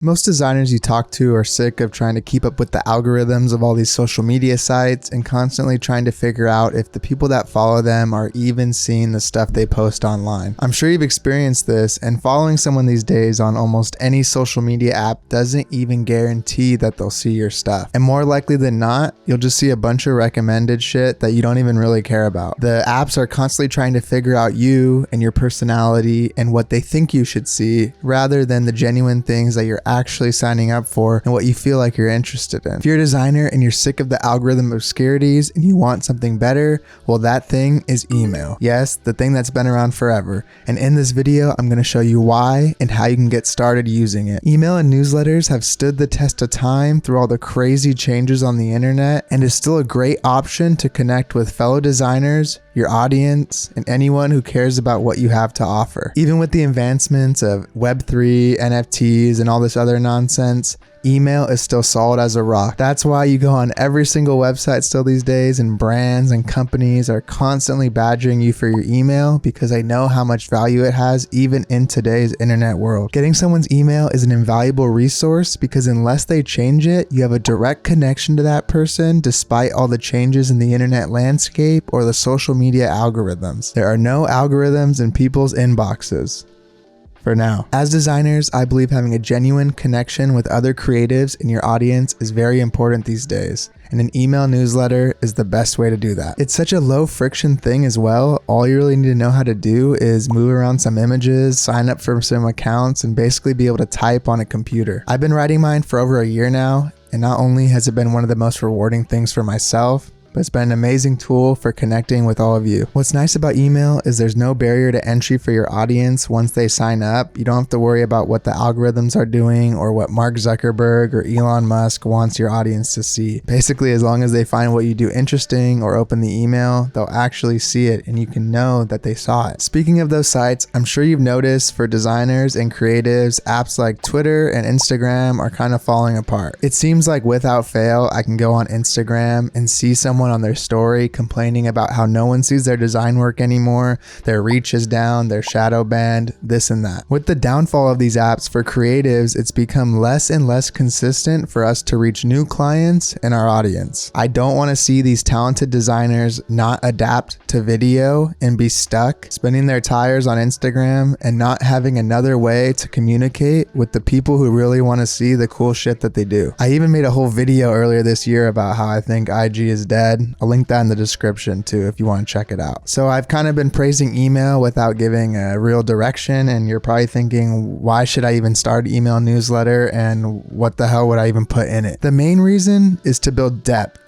Most designers you talk to are sick of trying to keep up with the algorithms of all these social media sites and constantly trying to figure out if the people that follow them are even seeing the stuff they post online. I'm sure you've experienced this, and following someone these days on almost any social media app doesn't even guarantee that they'll see your stuff. And more likely than not, you'll just see a bunch of recommended shit that you don't even really care about. The apps are constantly trying to figure out you and your personality and what they think you should see, rather than the genuine things that you're actually signing up for and what you feel like you're interested in. If you're a designer and you're sick of the algorithm obscurities and you want something better, well, that thing is email. Yes, the thing that's been around forever. And in this video, I'm going to show you why and how you can get started using it. Email and newsletters have stood the test of time through all the crazy changes on the internet and is still a great option to connect with fellow designers, your audience, and anyone who cares about what you have to offer. Even with the advancements of Web3, NFTs, and all this other nonsense, email is still solid as a rock. That's why you go on every single website still these days, and brands and companies are constantly badgering you for your email because they know how much value it has even in today's internet world. Getting someone's email is an invaluable resource because unless they change it, you have a direct connection to that person despite all the changes in the internet landscape or the social media algorithms. There are no algorithms in people's inboxes. For now. As designers, I believe having a genuine connection with other creatives in your audience is very important these days, and an email newsletter is the best way to do that. It's such a low friction thing as well. All you really need to know how to do is move around some images, sign up for some accounts, and basically be able to type on a computer. I've been writing mine for over a year now, and not only has it been one of the most rewarding things for myself, but it's been an amazing tool for connecting with all of you. What's nice about email is there's no barrier to entry for your audience once they sign up. You don't have to worry about what the algorithms are doing or what Mark Zuckerberg or Elon Musk wants your audience to see. Basically, as long as they find what you do interesting or open the email, they'll actually see it and you can know that they saw it. Speaking of those sites, I'm sure you've noticed for designers and creatives, apps like Twitter and Instagram are kind of falling apart. It seems like without fail, I can go on Instagram and see someone on their story complaining about how no one sees their design work anymore, their reach is down, they're shadow banned, this and that. With the downfall of these apps for creatives, it's become less and less consistent for us to reach new clients and our audience. I don't want to see these talented designers not adapt to video and be stuck spinning their tires on Instagram and not having another way to communicate with the people who really want to see the cool shit that they do. I even made a whole video earlier this year about how I think IG is dead. I'll link that in the description too if you want to check it out. So I've kind of been praising email without giving a real direction, and you're probably thinking, why should I even start an email newsletter and what the hell would I even put in it? The main reason is to build depth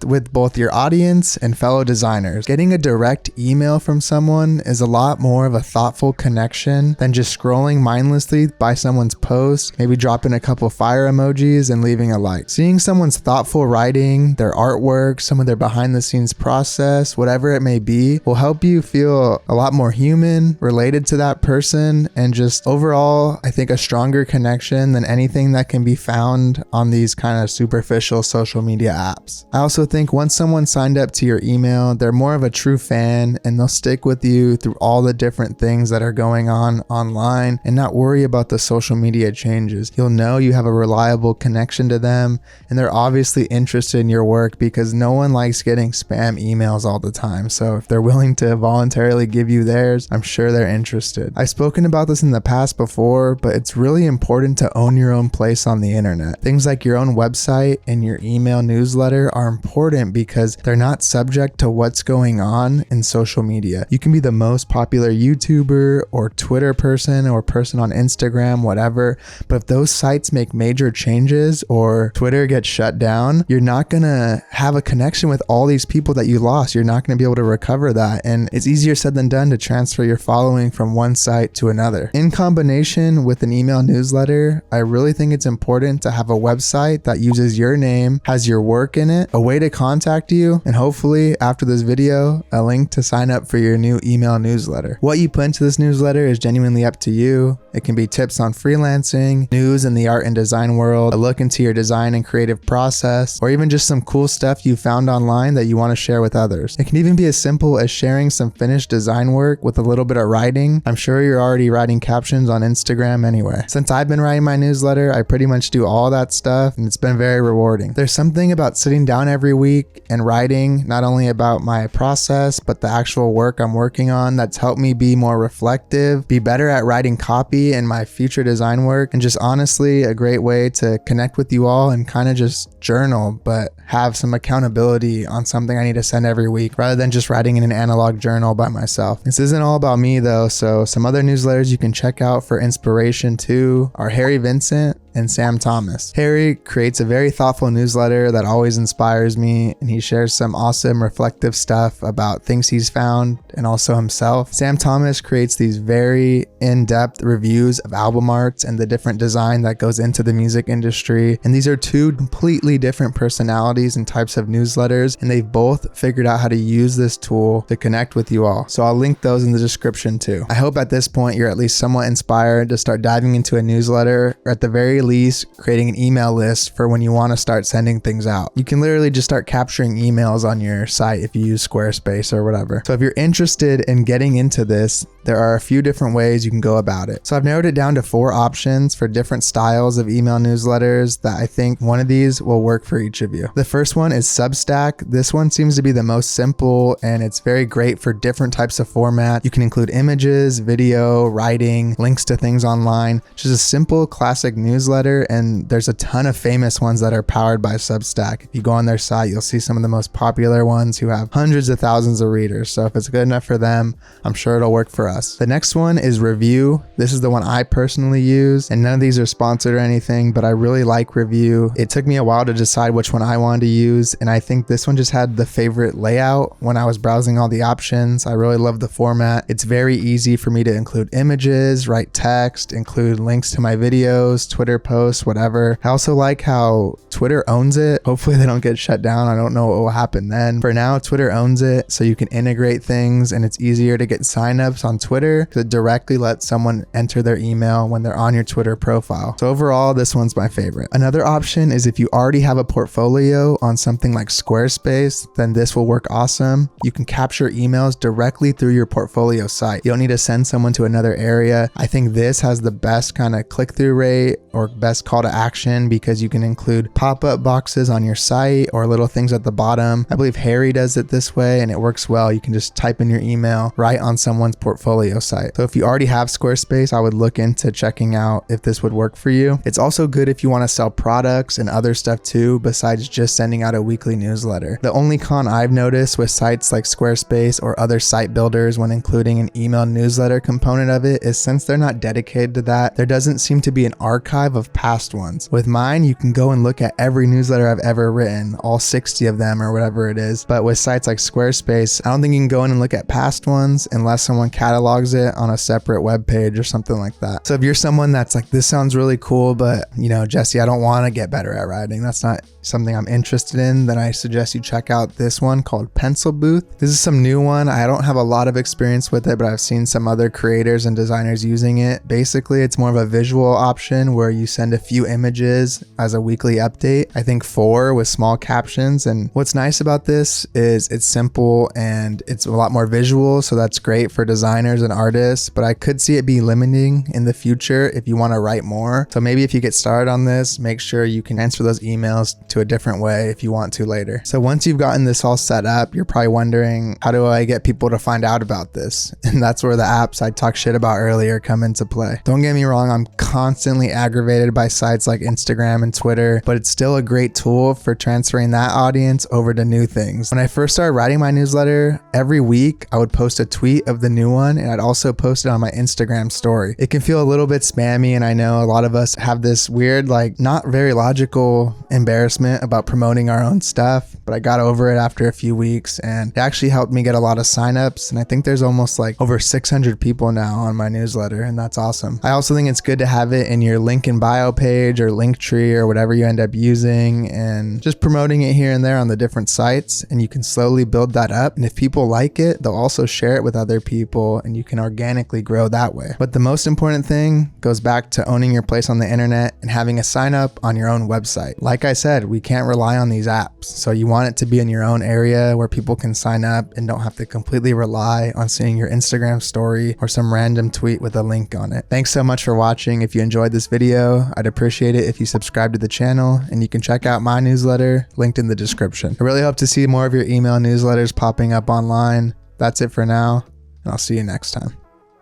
with both your audience and fellow designers. Getting a direct email from someone is a lot more of a thoughtful connection than just scrolling mindlessly by someone's post, maybe dropping a couple fire emojis and leaving a like. Seeing someone's thoughtful writing, their artwork, some of their behind the scenes process, whatever it may be, will help you feel a lot more human, related to that person, and just overall, I think a stronger connection than anything that can be found on these kind of superficial social media apps. I also think once someone signed up to your email, they're more of a true fan and they'll stick with you through all the different things that are going on online and not worry about the social media changes. You'll know you have a reliable connection to them and they're obviously interested in your work because no one likes getting spam emails all the time. So if they're willing to voluntarily give you theirs, I'm sure they're interested. I've spoken about this in the past before, but it's really important to own your own place on the internet. Things like your own website and your email newsletter are important because they're not subject to what's going on in social media. You can be the most popular YouTuber or Twitter person or person on Instagram, whatever, but if those sites make major changes or Twitter gets shut down, you're not gonna have a connection with all these people that you lost. You're not gonna be able to recover that, and it's easier said than done to transfer your following from one site to another. In combination with an email newsletter, I really think it's important to have a website that uses your name, has your work in it, a way to contact you, and hopefully after this video, a link to sign up for your new email newsletter. What you put into this newsletter is genuinely up to you. It can be tips on freelancing, news in the art and design world, a look into your design and creative process, or even just some cool stuff you found online that you want to share with others. It can even be as simple as sharing some finished design work with a little bit of writing. I'm sure you're already writing captions on Instagram anyway. Since I've been writing my newsletter, I pretty much do all that stuff, and it's been very rewarding. There's something about sitting down every week and writing not only about my process, but the actual work I'm working on that's helped me be more reflective, be better at writing copy in my future design work, and just honestly a great way to connect with you all and kind of just journal, but have some accountability on something I need to send every week rather than just writing in an analog journal by myself. This isn't all about me though, so some other newsletters you can check out for inspiration too are Harry Vincent and Sam Thomas. Harry creates a very thoughtful newsletter that always inspires me, and he shares some awesome reflective stuff about things he's found and also himself. Sam Thomas creates these very in-depth reviews of album arts and the different design that goes into the music industry, and these are two completely different personalities and types of newsletters, and they've both figured out how to use this tool to connect with you all. So I'll link those in the description too. I hope at this point you're at least somewhat inspired to start diving into a newsletter, or at the very least creating an email list for when you want to start sending things out. You can literally just start capturing emails on your site if you use Squarespace or whatever. So if you're interested in getting into this, there are a few different ways you can go about it. So I've narrowed it down to 4 options for different styles of email newsletters that I think one of these will work for each of you. The first one is Substack. This one seems to be the most simple, and it's very great for different types of format. You can include images, video, writing, links to things online. Just a simple classic newsletter, and there's a ton of famous ones that are powered by Substack. If you go on their site, you'll see some of the most popular ones who have hundreds of thousands of readers. So if it's good enough for them, I'm sure it'll work for us. The next one is Review. This is the one I personally use, and none of these are sponsored or anything, but I really like Review. It took me a while to decide which one I wanted to use, and I think this one just had the favorite layout when I was browsing all the options. I really love the format. It's very easy for me to include images, write text, include links to my videos, Twitter posts, whatever. I also like how Twitter owns it. Hopefully they don't get shut down. I don't know what will happen then. For now, Twitter owns it, so you can integrate things, and it's easier to get signups on Twitter to directly let someone enter their email when they're on your Twitter profile. So overall, this one's my favorite. Another option is if you already have a portfolio on something like Squarespace, then this will work awesome. You can capture emails directly through your portfolio site. You don't need to send someone to another area. I think this has the best kind of click-through rate or best call to action because you can include pop-up boxes on your site or little things at the bottom. I believe Harry does it this way, and it works well. You can just type in your email right on someone's portfolio site. So if you already have Squarespace, I would look into checking out if this would work for you. It's also good if you want to sell products and other stuff too, besides just sending out a weekly newsletter. The only con I've noticed with sites like Squarespace or other site builders when including an email newsletter component of it is since they're not dedicated to that, there doesn't seem to be an archive of past ones. With mine, you can go and look at every newsletter I've ever written, all 60 of them or whatever it is. But with sites like Squarespace, I don't think you can go in and look at past ones unless someone catalogs it on a separate web page or something like that. So if you're someone that's like, this sounds really cool, but Jesse, I don't want to get better at writing, that's not something I'm interested in, then I suggest you check out this one called Pencil Booth. This is some new one. I don't have a lot of experience with it, but I've seen some other creators and designers using it. Basically, it's more of a visual option where you send a few images as a weekly update. I think 4 with small captions. And what's nice about this is it's simple and it's a lot more visual. So that's great for designers and artists, but I could see it be limiting in the future if you want to write more. So maybe if you get started on this, make sure you can answer those emails to a different way if you want to later. So once you've gotten this all set up, you're probably wondering, how do I get people to find out about this? And that's where the apps I talked shit about earlier come into play. Don't get me wrong, I'm constantly aggravated by sites like Instagram and Twitter, but it's still a great tool for transferring that audience over to new things. When I first started writing my newsletter, every week I would post a tweet of the new one, and I'd also post it on my Instagram story. It can feel a little bit spammy, and I know a lot of us have this weird, not very logical embarrassment about promoting our own stuff, but I got over it after a few weeks, and it actually helped me get a lot of signups. And I think there's almost over 600 people now on my newsletter, and that's awesome. I also think it's good to have it in your link in bio page or link tree or whatever you end up using, and just promote promoting it here and there on the different sites, and you can slowly build that up. And if people like it, they'll also share it with other people, and you can organically grow that way. But the most important thing goes back to owning your place on the internet and having a sign up on your own website. Like I said, we can't rely on these apps. So you want it to be in your own area where people can sign up and don't have to completely rely on seeing your Instagram story or some random tweet with a link on it. Thanks so much for watching. If you enjoyed this video, I'd appreciate it if you subscribe to the channel, and you can check out my newsletter linked in the description. I really hope to see more of your email newsletters popping up online. That's it for now, and I'll see you next time.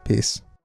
Peace.